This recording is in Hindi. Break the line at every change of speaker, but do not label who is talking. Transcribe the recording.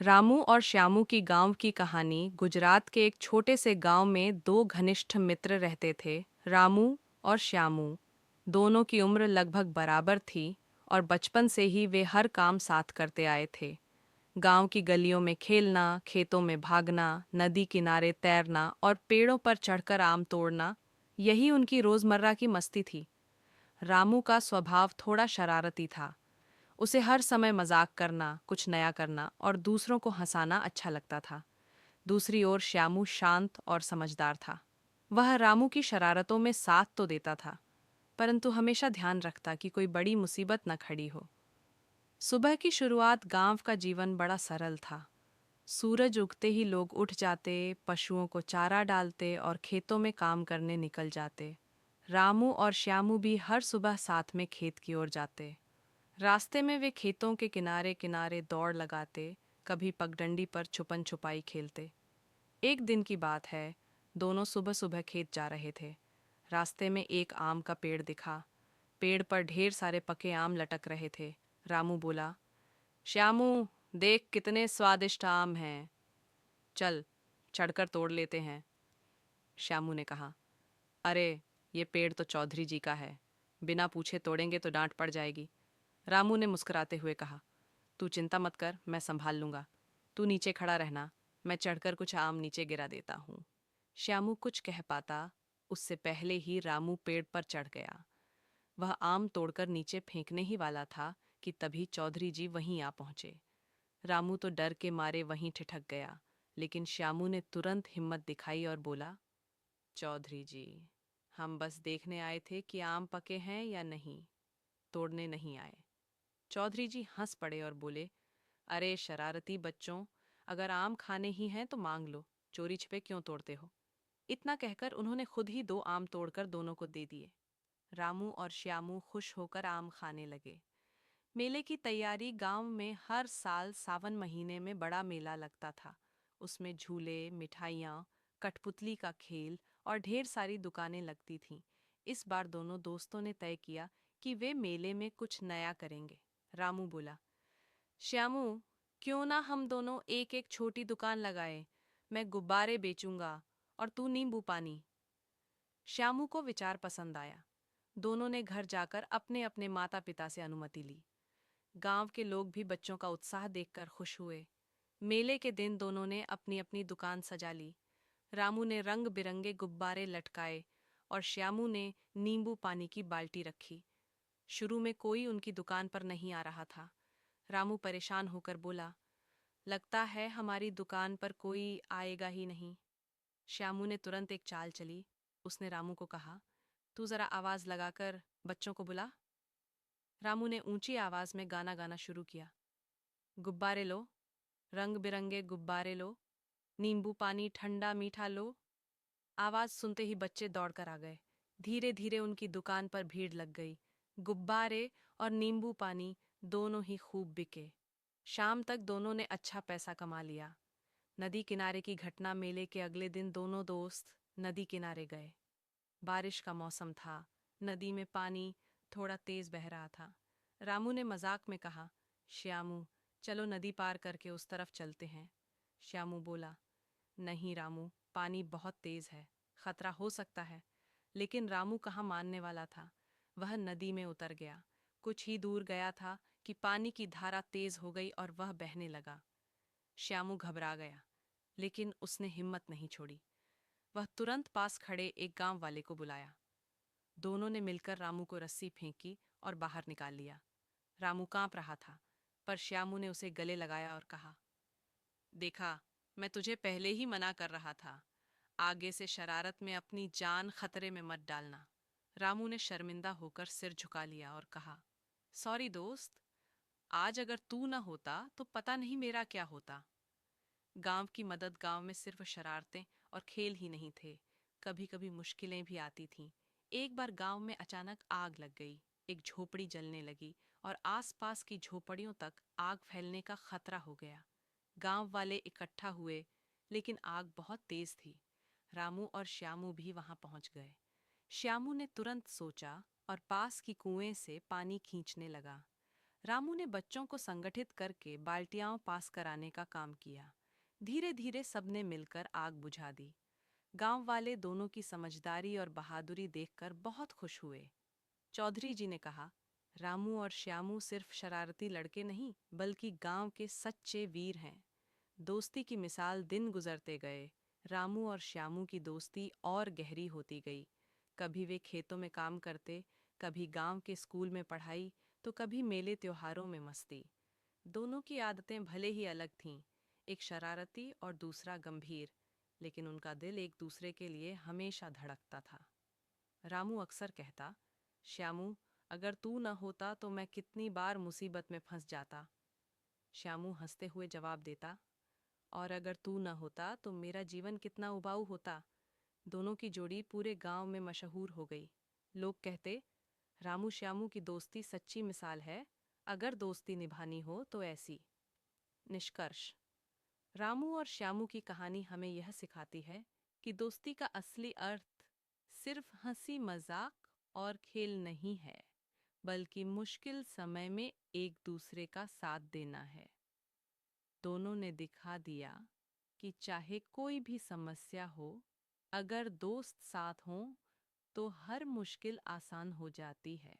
रामू और श्यामू की गांव की कहानी। गुजरात के एक छोटे से गांव में दो घनिष्ठ मित्र रहते थे, रामू और श्यामू। दोनों की उम्र लगभग बराबर थी और बचपन से ही वे हर काम साथ करते आए थे। गांव की गलियों में खेलना, खेतों में भागना, नदी किनारे तैरना और पेड़ों पर चढ़कर आम तोड़ना, यही उनकी रोजमर्रा की मस्ती थी। रामू का स्वभाव थोड़ा शरारती था। उसे हर समय मजाक करना, कुछ नया करना और दूसरों को हंसाना अच्छा लगता था। दूसरी ओर श्यामू शांत और समझदार था। वह रामू की शरारतों में साथ तो देता था, परंतु हमेशा ध्यान रखता कि कोई बड़ी मुसीबत न खड़ी हो। सुबह की शुरुआत गांव का जीवन बड़ा सरल था। सूरज उगते ही लोग उठ जाते, पशुओं को चारा डालते और खेतों में काम करने निकल जाते। रामू और श्यामू भी हर सुबह साथ में खेत की ओर जाते। रास्ते में वे खेतों के किनारे किनारे दौड़ लगाते, कभी पगडंडी पर छुपन छुपाई खेलते। एक दिन की बात है, दोनों सुबह सुबह खेत जा रहे थे। रास्ते में एक आम का पेड़ दिखा। पेड़ पर ढेर सारे पके आम लटक रहे थे। रामू बोला, श्यामू, देख कितने स्वादिष्ट आम हैं। चल, चढ़कर तोड़ लेते हैं। श्यामू ने कहा, अरे, ये पेड़ तो चौधरी जी का है। बिना पूछे तोड़ेंगे तो डांट पड़ जाएगी। रामू ने मुस्कुराते हुए कहा, तू चिंता मत कर, मैं संभाल लूंगा। तू नीचे खड़ा रहना, मैं चढ़कर कुछ आम नीचे गिरा देता हूँ। श्यामू कुछ कह पाता, उससे पहले ही रामू पेड़ पर चढ़ गया। वह आम तोड़कर नीचे फेंकने ही वाला था कि तभी चौधरी जी वहीं आ पहुंचे। रामू तो डर के मारे वहीं ठिठक गया, लेकिन श्यामू ने तुरंत हिम्मत दिखाई और बोला, चौधरी जी, हम बस देखने आए थे कि आम पके हैं या नहीं, तोड़ने नहीं आए। चौधरी जी हंस पड़े और बोले, अरे शरारती बच्चों, अगर आम खाने ही हैं तो मांग लो, चोरी छिपे क्यों तोड़ते हो। इतना कहकर उन्होंने खुद ही दो आम तोड़कर दोनों को दे दिए। रामू और श्यामू खुश होकर आम खाने लगे। मेले की तैयारी। गांव में हर साल सावन महीने में बड़ा मेला लगता था। उसमें झूले, मिठाइयाँ, कठपुतली का खेल और ढेर सारी दुकानें लगती थीं। इस बार दोनों दोस्तों ने तय किया कि वे मेले में कुछ नया करेंगे। रामू बोला, श्यामू, क्यों ना हम दोनों एक एक छोटी दुकान लगाए। मैं गुब्बारे बेचूंगा और तू नींबू पानी। श्यामू को विचार पसंद आया। दोनों ने घर जाकर अपने अपने माता पिता से अनुमति ली। गांव के लोग भी बच्चों का उत्साह देखकर खुश हुए। मेले के दिन दोनों ने अपनी अपनी दुकान सजा ली। रामू ने रंग बिरंगे गुब्बारे लटकाए और श्यामू ने नींबू पानी की बाल्टी रखी। शुरू में कोई उनकी दुकान पर नहीं आ रहा था। रामू परेशान होकर बोला, लगता है हमारी दुकान पर कोई आएगा ही नहीं। श्यामू ने तुरंत एक चाल चली। उसने रामू को कहा, तू जरा आवाज लगाकर बच्चों को बुला। रामू ने ऊंची आवाज में गाना गाना शुरू किया, गुब्बारे लो, रंग बिरंगे गुब्बारे लो, नींबू पानी ठंडा मीठा लो। आवाज सुनते ही बच्चे दौड़कर आ गए। धीरे धीरे उनकी दुकान पर भीड़ लग गई। गुब्बारे और नींबू पानी दोनों ही खूब बिके। शाम तक दोनों ने अच्छा पैसा कमा लिया। नदी किनारे की घटना। मेले के अगले दिन दोनों दोस्त नदी किनारे गए। बारिश का मौसम था। नदी में पानी थोड़ा तेज बह रहा था। रामू ने मजाक में कहा, श्यामू, चलो नदी पार करके उस तरफ चलते हैं। श्यामू बोला, नहीं रामू, पानी बहुत तेज है, खतरा हो सकता है। लेकिन रामू कहाँ मानने वाला था। वह नदी में उतर गया। कुछ ही दूर गया था कि पानी की धारा तेज हो गई और वह बहने लगा। श्यामू घबरा गया, लेकिन उसने हिम्मत नहीं छोड़ी। वह तुरंत पास खड़े एक गांव वाले को बुलाया। दोनों ने मिलकर रामू को रस्सी फेंकी और बाहर निकाल लिया। रामू कांप रहा था, पर श्यामू ने उसे गले लगाया और कहा, देखा, मैं तुझे पहले ही मना कर रहा था। आगे से शरारत में अपनी जान खतरे में मत डालना। रामू ने शर्मिंदा होकर सिर झुका लिया और कहा, सॉरी दोस्त, आज अगर तू न होता तो पता नहीं मेरा क्या होता। गांव की मदद। गांव में सिर्फ शरारतें और खेल ही नहीं थे, कभी कभी मुश्किलें भी आती थीं। एक बार गांव में अचानक आग लग गई। एक झोपड़ी जलने लगी और आसपास की झोपड़ियों तक आग फैलने का खतरा हो गया। गांव वाले इकट्ठा हुए, लेकिन आग बहुत तेज थी। रामू और श्यामू भी वहां पहुंच गए। श्यामू ने तुरंत सोचा और पास की कुएं से पानी खींचने लगा। रामू ने बच्चों को संगठित करके बाल्टियां पास कराने का काम किया। धीरे धीरे सबने मिलकर आग बुझा दी। गांव वाले दोनों की समझदारी और बहादुरी देखकर बहुत खुश हुए। चौधरी जी ने कहा, रामू और श्यामू सिर्फ शरारती लड़के नहीं, बल्कि गांव के सच्चे वीर हैं। दोस्ती की मिसाल दिन गुजरते गए। रामू और श्यामू की दोस्ती और गहरी होती गई। कभी वे खेतों में काम करते, कभी गांव के स्कूल में पढ़ाई, तो कभी मेले त्योहारों में मस्ती। दोनों की आदतें भले ही अलग थीं, एक शरारती और दूसरा गंभीर, लेकिन उनका दिल एक दूसरे के लिए हमेशा धड़कता था। रामू अक्सर कहता, श्यामू, अगर तू न होता तो मैं कितनी बार मुसीबत में फंस जाता। श्यामू हंसते हुए जवाब देता, और अगर तू न होता तो मेरा जीवन कितना उबाऊ होता। दोनों की जोड़ी पूरे गांव में मशहूर हो गई। लोग कहते, रामू श्यामू की दोस्ती सच्ची मिसाल है। अगर दोस्ती निभानी हो तो ऐसी। निष्कर्ष: रामू और श्यामू की कहानी हमें यह सिखाती है कि दोस्ती का असली अर्थ सिर्फ हंसी मजाक और खेल नहीं है, बल्कि मुश्किल समय में एक दूसरे का साथ देना है। दोनों ने दिखा दिया कि चाहे कोई भी समस्या हो, अगर दोस्त साथ हों तो हर मुश्किल आसान हो जाती है।